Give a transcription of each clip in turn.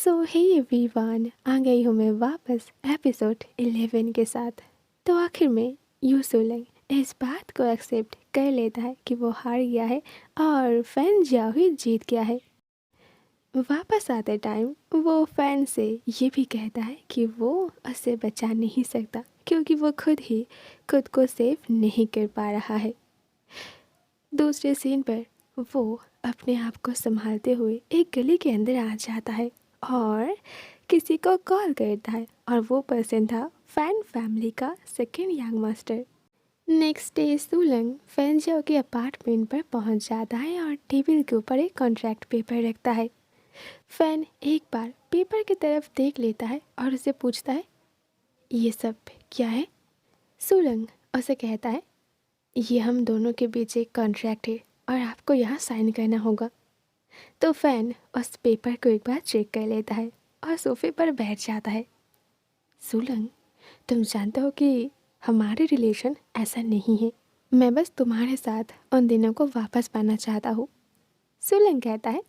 सो hey everyone, आ गई हूँ मैं वापस एपिसोड 11 के साथ। तो आखिर में यू सोलंग इस बात को एक्सेप्ट कर लेता है कि वो हार गया है और फैन जाओ जीत गया है। वापस आते टाइम वो फैन से ये भी कहता है कि वो उसे बचा नहीं सकता क्योंकि वो खुद ही खुद को सेव नहीं कर पा रहा है। दूसरे सीन पर वो अपने आप को संभालते हुए एक गली के अंदर आ जाता है और किसी को कॉल करता है और वो पर्सन था फैन फैमिली का second young master. Next day Sulang Fan जो के अपार्टमेंट पर पहुंच जाता है और टेबल के ऊपर एक कॉन्ट्रैक्ट पेपर रखता है। फैन एक बार पेपर की तरफ देख लेता है और उसे पूछता है, ये सब क्या है? सुलंग उसे कहता है, ये हम दोनों के बीच एक कॉन्ट्रैक्ट है और आपको यहाँ साइन करना होगा। तो फैन उस पेपर को एक बार चेक कर लेता है और सोफे पर बैठ जाता है। सुलंग, तुम जानते हो कि हमारे रिलेशन ऐसा नहीं है। मैं बस तुम्हारे साथ उन दिनों को वापस पाना चाहता हूँ। सुलंग कहता है,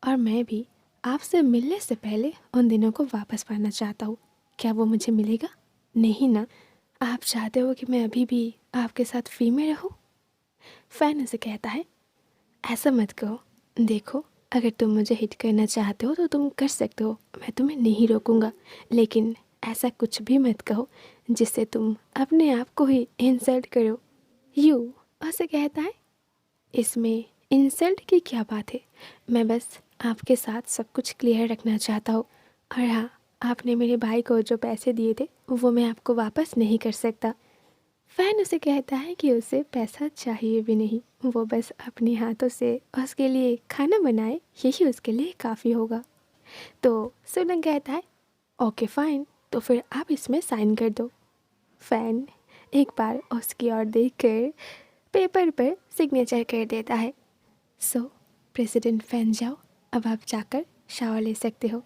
और मैं भी आपसे मिलने से पहले उन दिनों को वापस पाना चाहता हूँ। क्या वो मुझे मिलेगा? नहीं ना। आप चाहते हो कि मैं अभी भी आपके साथ फ्री में रहूँ? फैन उसे कहता है, ऐसा मत कहो। देखो, अगर तुम मुझे हिट करना चाहते हो तो तुम कर सकते हो, मैं तुम्हें नहीं रोकूंगा, लेकिन ऐसा कुछ भी मत कहो जिससे तुम अपने आप को ही इंसल्ट करो। यू उसे कहता है, इसमें इंसल्ट की क्या बात है? मैं बस आपके साथ सब कुछ क्लियर रखना चाहता हूँ। और हाँ, आपने मेरे भाई को जो पैसे दिए थे वो मैं आपको वापस नहीं कर सकता। फैन उसे कहता है कि उसे पैसा चाहिए भी नहीं, वो बस अपने हाथों से उसके लिए खाना बनाए, यही उसके लिए काफ़ी होगा। तो सुलंग कहता है, ओके फाइन, तो फिर आप इसमें साइन कर दो। फैन एक बार उसकी ओर देखकर पेपर पर सिग्नेचर कर देता है। सो प्रेसिडेंट फैन जाओ, अब आप जाकर शावर ले सकते हो।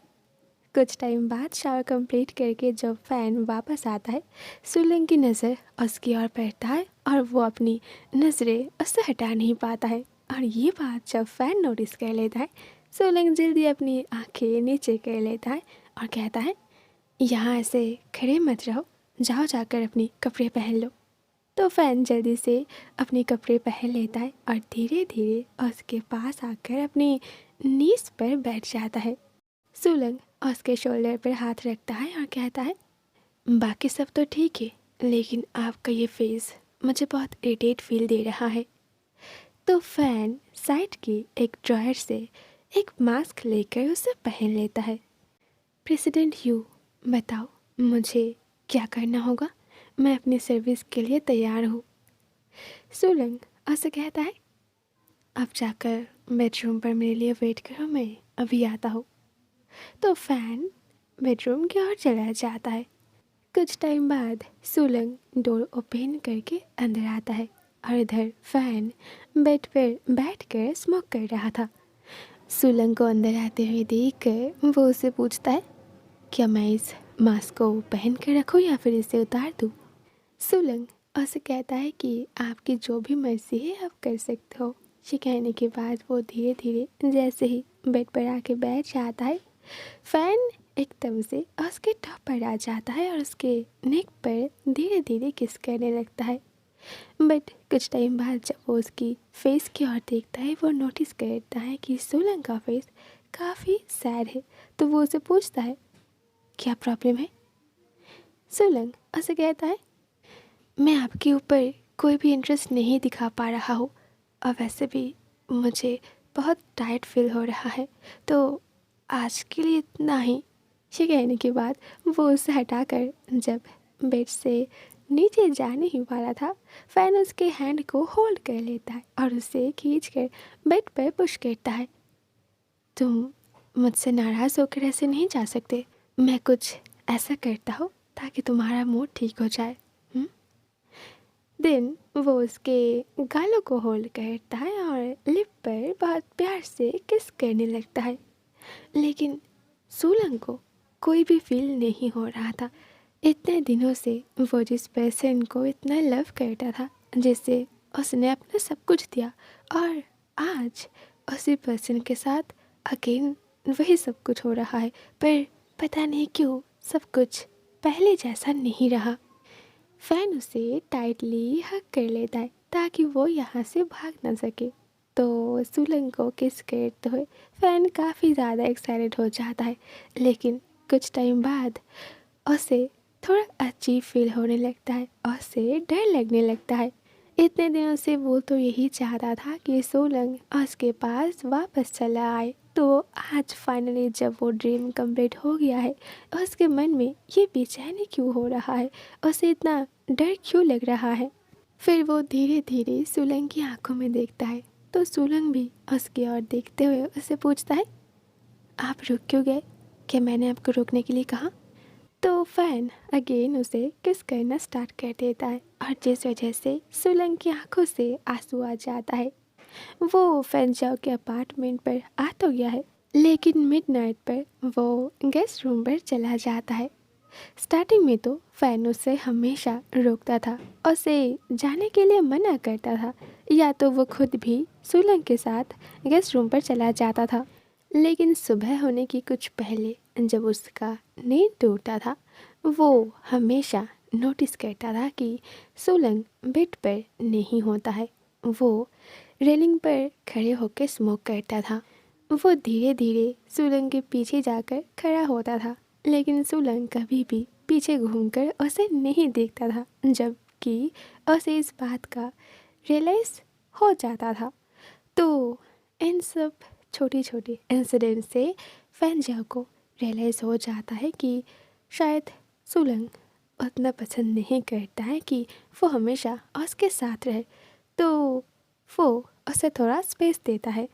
कुछ टाइम बाद शावर कंप्लीट करके जब फैन वापस आता है, सुलंग की नज़र उसकी ओर पड़ता है और वो अपनी नज़रें उससे हटा नहीं पाता है। और ये बात जब फैन नोटिस कर लेता है, सुलंग जल्दी अपनी आंखें नीचे कर लेता है और कहता है, यहाँ ऐसे खड़े मत रहो, जाओ जाकर अपने कपड़े पहन लो। तो फैन जल्दी से अपने कपड़े पहन लेता है और धीरे धीरे उसके पास आकर अपनी नीज पर बैठ जाता है। सुलंग उसके शोल्डर पर हाथ रखता है और कहता है, बाकी सब तो ठीक है, लेकिन आपका ये फेस मुझे बहुत इरिटेट फील दे रहा है। तो फैन साइड की एक ड्रॉयर से एक मास्क लेकर उसे पहन लेता है। प्रेसिडेंट यू, बताओ मुझे क्या करना होगा? मैं अपनी सर्विस के लिए तैयार हूँ। सुलंग उसे कहता है, अब जाकर बेडरूम पर मेरे लिए वेट करो, मैं अभी आता हूँ। तो फैन बेडरूम की ओर चला जाता है। कुछ टाइम बाद सुलंग डोर ओपन करके अंदर आता है और इधर फैन बेड पर बैठकर स्मोक कर रहा था। सुलंग को अंदर आते हुए देखकर वो उसे पूछता है, क्या मैं इस मास्क को पहन कर रखूँ या फिर इसे उतार दूँ? सुलंग उसे कहता है कि आपकी जो भी मर्जी है आप कर सकते हो। ये कहने के बाद वो धीरे धीरे जैसे ही बेड पर आके बैठ जाता है, फैन एकदम से उसके टॉप पर आ जाता है और उसके नेक पर धीरे धीरे किस करने लगता है। बट कुछ टाइम बाद जब वो उसकी फेस की ओर देखता है, वो नोटिस करता है कि सुलंग का फेस काफ़ी सैड है। तो वो उसे पूछता है, क्या प्रॉब्लम है? सुलंग उसे कहता है, मैं आपके ऊपर कोई भी इंटरेस्ट नहीं दिखा पा रहा हूँ और वैसे भी मुझे बहुत टायर्ड फील हो रहा है, तो आज के लिए इतना ही। ये कहने के बाद वो उसे हटाकर जब बेड से नीचे जाने ही वाला था, फैन उसके हैंड को होल्ड कर लेता है और उसे खींचकर बेड पर पुश करता है। तुम मुझसे नाराज़ होकर ऐसे नहीं जा सकते। मैं कुछ ऐसा करता हूँ ताकि तुम्हारा मूड ठीक हो जाए। दिन वो उसके गालों को होल्ड करता है और लिप पर बहुत प्यार से किस करने लगता है, लेकिन सुलंग को कोई भी फील नहीं हो रहा था। इतने दिनों से वो जिस पर्सन को इतना लव करता था, जिससे उसने अपना सब कुछ दिया, और आज उसी पर्सन के साथ अगेन वही सब कुछ हो रहा है, पर पता नहीं क्यों सब कुछ पहले जैसा नहीं रहा। फैन उसे टाइटली हग कर लेता है ताकि वो यहाँ से भाग ना सके। तो सुलंग को किस करते हुए फैन काफ़ी ज़्यादा एक्साइटेड हो जाता है, लेकिन कुछ टाइम बाद उसे थोड़ा अजीब फील होने लगता है और उसे डर लगने लगता है। इतने दिनों से वो तो यही चाहता था कि सोलंग उसके पास वापस चला आए, तो आज फाइनली जब वो ड्रीम कंप्लीट हो गया है, उसके मन में ये बेचैनी क्यों हो रहा है, उसे इतना डर क्यों लग रहा है। फिर वो धीरे धीरे सोलंग की आंखों में देखता है, तो सोलंग भी उसकी ओर देखते हुए उससे पूछता है, आप रुक क्यों गए? क्या मैंने आपको रुकने के लिए कहा? तो फैन अगेन उसे किस करना स्टार्ट कर देता है और जिस वजह से सोलंग की आंखों से आंसू आ जाता है। वो फैन जाओ के अपार्टमेंट पर आ तो गया है, लेकिन मिडनाइट पर वो गेस्ट रूम पर चला जाता है। स्टार्टिंग में तो फैन उसे हमेशा रोकता था, उसे जाने के लिए मना करता था, या तो वो खुद भी सोलंग के साथ गेस्ट रूम पर चला जाता था। लेकिन सुबह होने की कुछ पहले जब उसका नींद टूटा था, वो हमेशा नोटिस करता था कि सोलंग बेड पर नहीं होता है। वो रेलिंग पर खड़े होकर स्मोक करता था। वो धीरे धीरे सोलंग के पीछे जाकर खड़ा होता था, लेकिन सोलंग कभी भी पीछे घूमकर उसे नहीं देखता था, जबकि उसे इस बात का रियलाइज हो जाता था। तो इन सब छोटी छोटी इंसिडेंट से फैन जाओ को रियलाइज़ हो जाता है कि शायद सोलंग उतना पसंद नहीं करता है कि वो हमेशा उसके साथ रहे, तो वो उसे थोड़ा स्पेस देता है।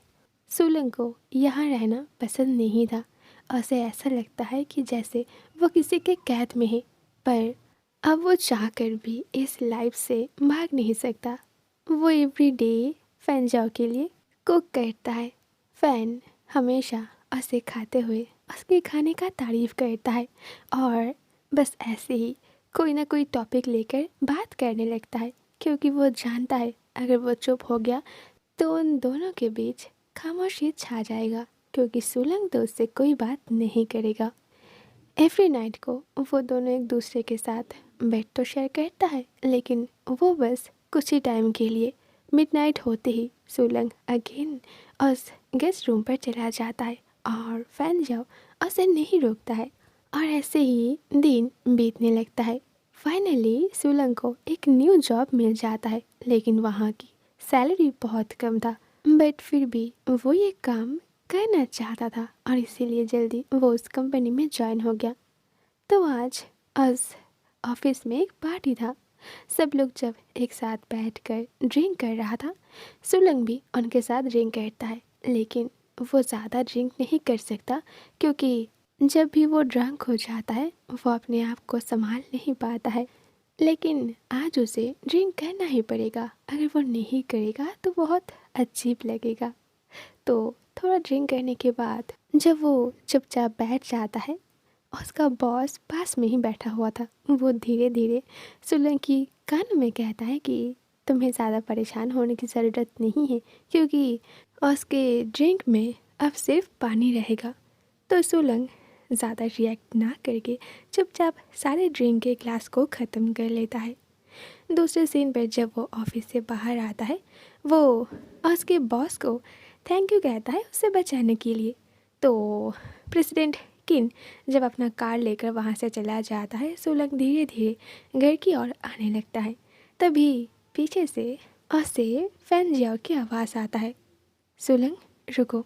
सोलंग को यहाँ रहना पसंद नहीं था। उसे ऐसा लगता है कि जैसे वो किसी के कैद में है, पर अब वो चाहकर भी इस लाइफ से भाग नहीं सकता। वो एवरी डे फैन जाओ के लिए कुक करता है। फैन हमेशा उसे खाते हुए उसके खाने का तारीफ करता है और बस ऐसे ही कोई ना कोई टॉपिक लेकर बात करने लगता है, क्योंकि वो जानता है अगर वो चुप हो गया तो उन दोनों के बीच खामोशी छा जाएगा, क्योंकि सोलंग तो उससे कोई बात नहीं करेगा। एवरी नाइट को वो दोनों एक दूसरे के साथ बेड तो शेयर करता है, लेकिन वो बस कुछ ही टाइम के लिए। मिडनाइट होते ही सोलंग अगेन उस गेस्ट रूम पर चला जाता है और फैन जाओ उसे नहीं रोकता है, और ऐसे ही दिन बीतने लगता है। फाइनली सोलंग को एक न्यू जॉब मिल जाता है, लेकिन वहाँ की सैलरी बहुत कम था, बट फिर भी वो ये काम करना चाहता था और इसीलिए जल्दी वो उस कंपनी में ज्वाइन हो गया। तो आज उस ऑफिस में एक पार्टी था। सब लोग जब एक साथ बैठकर ड्रिंक कर रहा था, सोलंग भी उनके साथ ड्रिंक करता है, लेकिन वो ज़्यादा ड्रिंक नहीं कर सकता, क्योंकि जब भी वो ड्रंक हो जाता है वो अपने आप को संभाल नहीं पाता है। लेकिन आज उसे ड्रिंक करना ही पड़ेगा, अगर वो नहीं करेगा तो बहुत अजीब लगेगा। तो थोड़ा ड्रिंक करने के बाद जब वो चुपचाप बैठ जाता है, उसका बॉस पास में ही बैठा हुआ था। वो धीरे धीरे सोलंग की कान में कहता है कि तुम्हें ज़्यादा परेशान होने की ज़रूरत नहीं है, क्योंकि उसके ड्रिंक में अब सिर्फ पानी रहेगा। तो सोलंग ज़्यादा रिएक्ट ना करके चुपचाप सारे ड्रिंक के ग्लास को ख़त्म कर लेता है। दूसरे सीन पर जब वो ऑफिस से बाहर आता है, वो उसके बॉस को थैंक यू कहता है उसे बचाने के लिए। तो प्रेसिडेंट किन जब अपना कार लेकर वहाँ से चला जाता है, सोलंग धीरे धीरे घर की ओर आने लगता है। तभी पीछे से उसे फैन जियाओ की आवाज़ आता है, सोलंग रुको।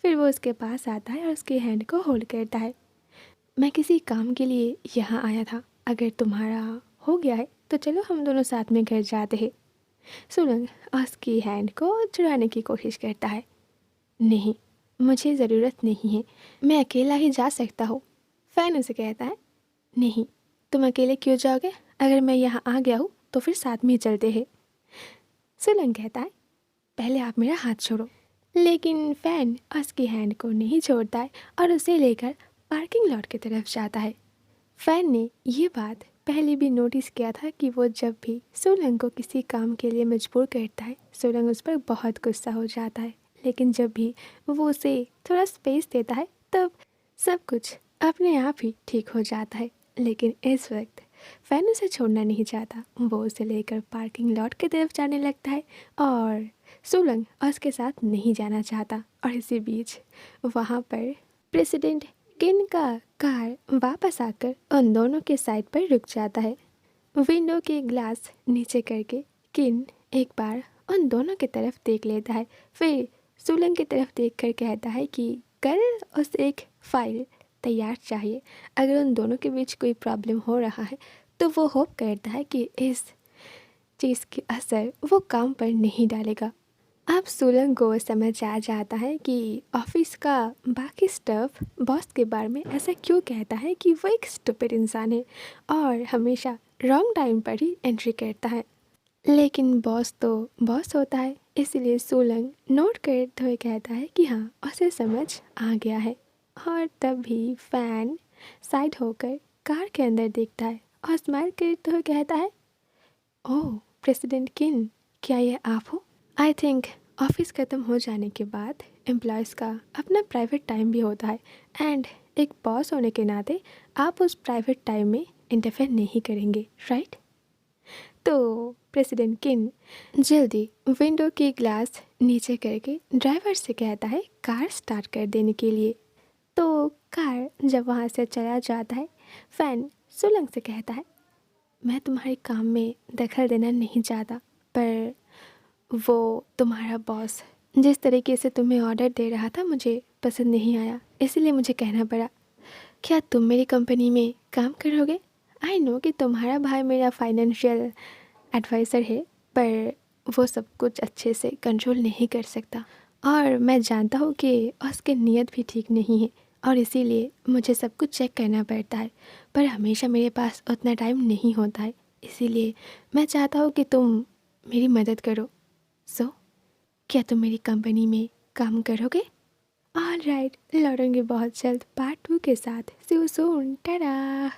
फिर वो उसके पास आता है और उसके हैंड को होल्ड करता है। मैं किसी काम के लिए यहाँ आया था, अगर तुम्हारा हो गया है तो चलो हम दोनों साथ में घर जाते हैं। सोलंग उसकी हैंड को चुराने की कोशिश करता है। नहीं, मुझे ज़रूरत नहीं है, मैं अकेला ही जा सकता हूँ। फैन उसे कहता है, नहीं, तुम अकेले क्यों जाओगे? अगर मैं यहाँ आ गया हूँ तो फिर साथ में ही चलते हैं। सोलंग कहता है, पहले आप मेरा हाथ छोड़ो। लेकिन फैन उसकी हैंड को नहीं छोड़ता है और उसे लेकर पार्किंग लॉट की तरफ जाता है। फैन ने ये बात पहले भी नोटिस किया था कि वो जब भी सोलंग को किसी काम के लिए मजबूर करता है, सोलंग उस पर बहुत गुस्सा हो जाता है, लेकिन जब भी वो उसे थोड़ा स्पेस देता है तब सब कुछ अपने आप ही ठीक हो जाता है। लेकिन इस वक्त फैन उसे छोड़ना नहीं चाहता। वो उसे लेकर पार्किंग लॉट की तरफ जाने लगता है और सुलंग उसके साथ नहीं जाना चाहता। और इसी बीच वहाँ पर प्रेसिडेंट किन का कार वापस आकर उन दोनों के साइड पर रुक जाता है। विंडो के ग्लास नीचे करके किन एक बार उन दोनों की तरफ देख लेता है, फिर सुलंग की तरफ देख कर कहता है कि कल उसे एक फाइल तैयार चाहिए। अगर उन दोनों के बीच कोई प्रॉब्लम हो रहा है तो वो होप करता है कि इस चीज़ की असर वो काम पर नहीं डालेगा। अब सुलंग को समझ आ जाता है कि ऑफिस का बाकी स्टाफ बॉस के बारे में ऐसा क्यों कहता है कि वो एक स्टूपिड इंसान है और हमेशा रॉन्ग टाइम पर ही एंट्री करता है। लेकिन बॉस तो बॉस होता है, इसलिए सोलंग नोट करते हुए कहता है कि हाँ उसे समझ आ गया है। और तभी फैन साइड होकर कार के अंदर देखता है और स्माइल करते हुए कहता है, ओह प्रेसिडेंट किन, क्या ये आप हो? आई थिंक ऑफिस ख़त्म हो जाने के बाद एम्प्लॉयज़ का अपना प्राइवेट टाइम भी होता है एंड एक बॉस होने के नाते आप उस प्राइवेट टाइम में इंटरफेयर नहीं करेंगे, राइट? तो प्रेसिडेंट किन जल्दी विंडो की ग्लास नीचे करके ड्राइवर से कहता है कार स्टार्ट कर देने के लिए। तो कार जब वहाँ से चला जाता है, फैन सुलंग से कहता है, मैं तुम्हारे काम में दखल देना नहीं चाहता, पर वो तुम्हारा बॉस जिस तरीके से तुम्हें ऑर्डर दे रहा था मुझे पसंद नहीं आया, इसलिए मुझे कहना पड़ा। क्या तुम मेरी कंपनी में काम करोगे? आई नो कि तुम्हारा भाई मेरा फाइनेंशियल एडवाइज़र है, पर वो सब कुछ अच्छे से कंट्रोल नहीं कर सकता और मैं जानता हूँ कि उसकी नीयत भी ठीक नहीं है और इसीलिए मुझे सब कुछ चेक करना पड़ता है, पर हमेशा मेरे पास उतना टाइम नहीं होता है, इसीलिए मैं चाहता हूँ कि तुम मेरी मदद करो। सो क्या तुम मेरी कंपनी में काम करोगे? ऑल राइट, लौटेंगे बहुत जल्द पार्ट 2 के साथ। सी यू सून, टाटा।